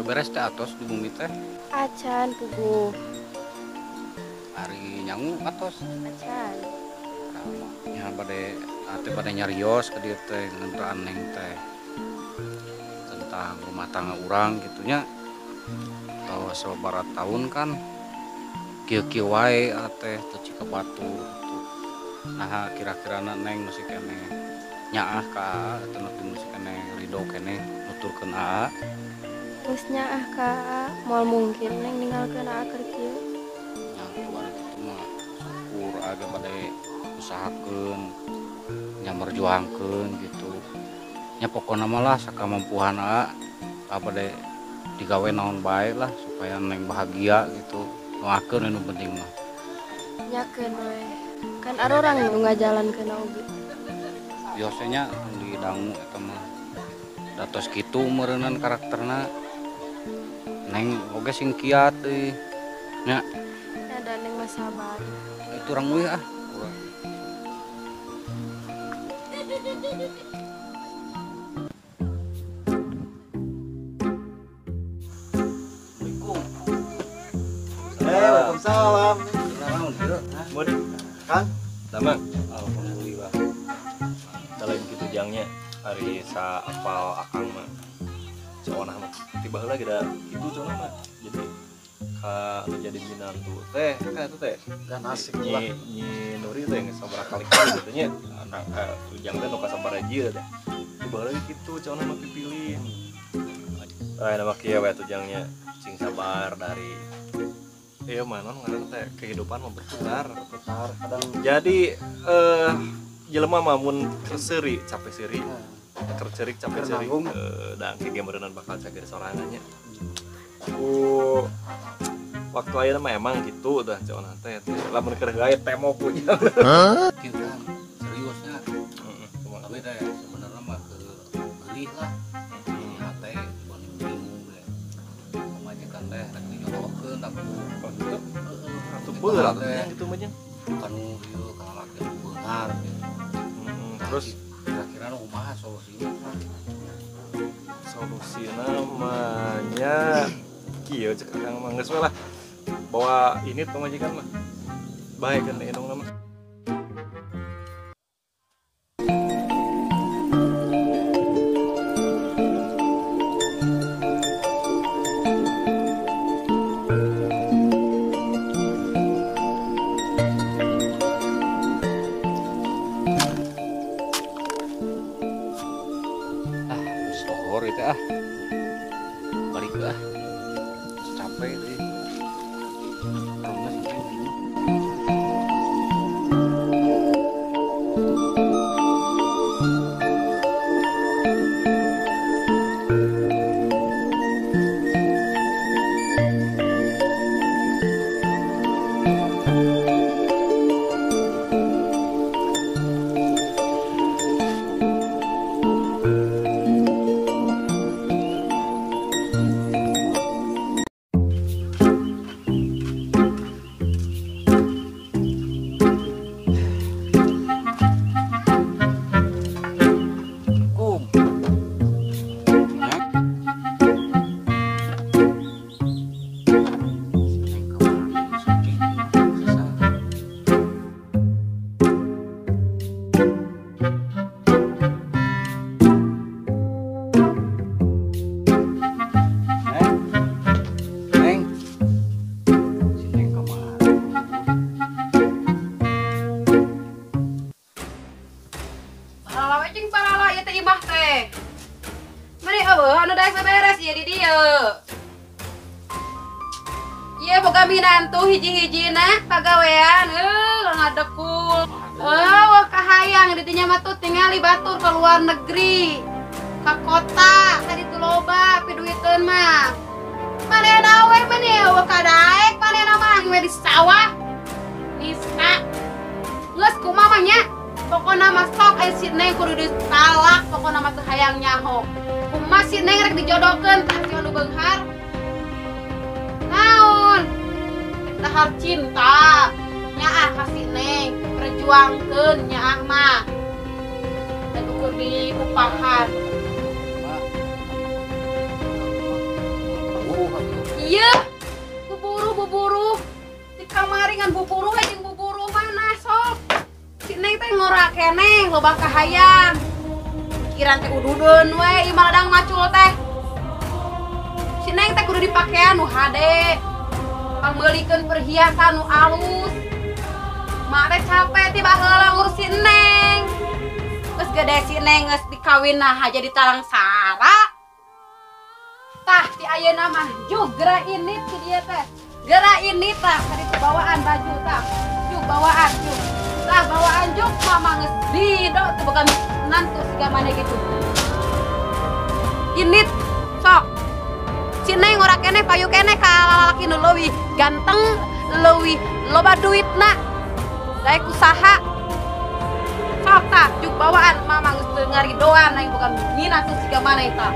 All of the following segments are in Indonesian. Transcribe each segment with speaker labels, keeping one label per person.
Speaker 1: beres teh atos di bumi teh.
Speaker 2: Acan puguh.
Speaker 1: Hari nyangu atos.
Speaker 2: Acan.
Speaker 1: Ya pada nyarios ke dieu teh ngenteraan neng teh. Tentang rumah tangga urang gitunya. Tahu sabarat tahun kan kieu-kieu wae teh teu cika batu gitu. Nah kira-kira neng masih kene nyaah ka atau nanti masih kene ridho kene nuturkeun aa.
Speaker 2: Geus nyaah ka moal mungkin neng ninggalkeun aa keur kieu.
Speaker 1: Nya keluar gitu mah syukur aga bade usahakeun nya merjuangkeun gitu. Nya pokona mah lah sakamampuan aa bade digawe naon bae lah supaya neng bahagia gitu. Doakeun anu penting mah.
Speaker 2: Nyakeun we. Kan arurang nu ngajalankeun oge.
Speaker 1: Biasanya di dangu eta mah datos kitu meureunan karakterna. Neng oge sing kiat euy. Nya
Speaker 2: Ada neng mah sabar.
Speaker 1: itu urang we ah.
Speaker 3: Waalaikumsalam.
Speaker 1: Naon ieu?
Speaker 3: Mun Kang,
Speaker 4: Damang,
Speaker 1: Alhamdulillah.
Speaker 4: dalam gitu jangnya hari sa apal akang mah seonah mah tiba heula geda itu cenah mah jadi ka anu jadi minantu teh ka itu teh
Speaker 3: dan asik lah.
Speaker 4: nyi Nuri teh geus sabaraha kali gitu nya anak ujang teh nu ka sabaraha jieu teh tiba heula kitu cenah mah pipilin nama kieu we tujangnya cing sabar dari iya mana ngaran teh kehidupan mah berputar
Speaker 3: Kadang
Speaker 4: jadi jelema mah mun kerseri capek seri kercerik capek seri
Speaker 3: Nanggung.
Speaker 4: dan kayak gambaran bakal cager sorangannya waktu ayeuna mah emang gitu udah cenah teh lamun keur gawe temo punya
Speaker 1: Kita seriusnya tapi teh sebenarnya mah ke geulih lah hate dibanding bingung deh pemajikan teh rek dijolokeun aku
Speaker 4: atuh beurang gitu mah jeung
Speaker 1: kan ieu kana laki beungar
Speaker 4: terus
Speaker 1: kira-kira nu kumaha solusina
Speaker 4: solusi namanya kieu cek akang mah geus we lah bawa ini pemajikan mah bae kan indung nama
Speaker 1: sohor itu balik ah capek deh rumah sih kum Neng, si Neng kemana?
Speaker 5: Parala we cing parala ieu teh imah teh. Mari eueuh anu daek beres ieu di dieu. Ieu boga minantu hiji-hijina pagawean ngadekul. Wah kahayang di dinya mah tuh tingali batur ke luar negeri. Ka kota tadi tuh loba piduiteun mah. Manehna we maneh ka daek manehna mah we di sawah. Bisa. Geus kumaha nya? Pokoknya mah sok si Neng kudu ditalak pokoknya mah teu hayang nyaho kumaha si Neng rek dijodohkeun pasti anu beunghar naon dahar cinta nyaah ka si Neng perjuangkeun nyaah mah dan ukur diupahan kamari ngan buburu jeung buburu mana sok. Si Neng teh ngora keneh loba kahayang. Pikiran teh ududeun we ieu maladang macul teh. Si Neng teh kudu dipakean nu hade. Pangbeulikeun perhiasan nu alus. Mak teh capek ti baheula ngurus si Neng. Geus gede si Neng geus dikawin nah jadi talang sara. Tah ti ayeuna mah juk geura ini ti dia teh. Geura ini tah tadi bawaan baju tah. Juk bawaan juk. Tah bawaan juk mama geus dido teh bukan nantu siga maneh gitu. Ini sok. Si Neng ora keneh payu keneh ka lalaki nu leuwih ganteng, leuwih loba duitna. Daek usaha. Sok tah juk bawaan mama geus teu ngaridoan aing bukan minat tuh siga maneh tah.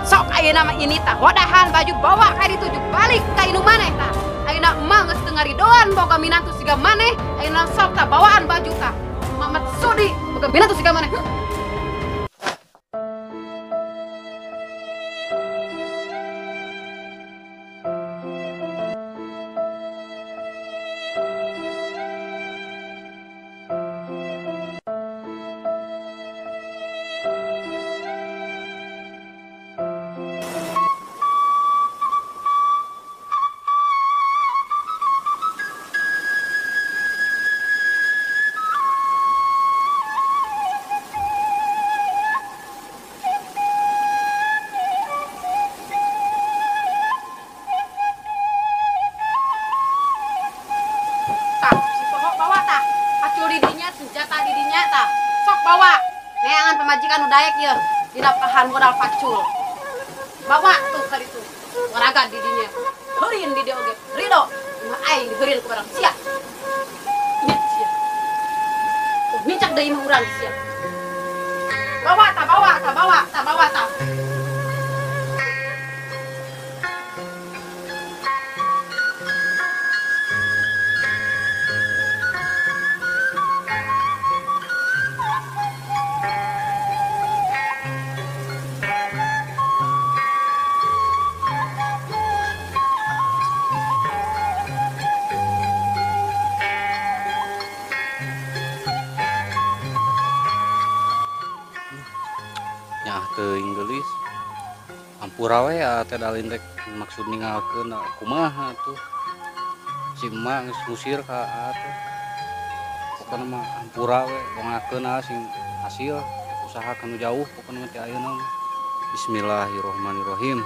Speaker 5: Sok ayeuna mah ini tah wadahan baju bawa ka ditu juk balik ka inu maneh tah. Ayeuna emang geus teu ngaridoan boga minat tuh siga maneh. Ayeuna sok tah bawaan baju tah. Mamat sudi boga minat tuh siga maneh. Pemajikan udah ya dinapahan modal pacul bawa tuh tadi tuh ngaraga didinya heureun di dia oge rido mah aing heureun ku barang sia mit sia tuh micak deui mah urang sia bawa ta
Speaker 1: teuing geulis ampura we teh dalin rek maksud ningalkeun kumaha tuh si emak geus ngusir ka atuh pokona mah ampura we bongakeun sing hasil usaha kanu jauh pokona mah ti ayeuna bismillahirrahmanirrahim.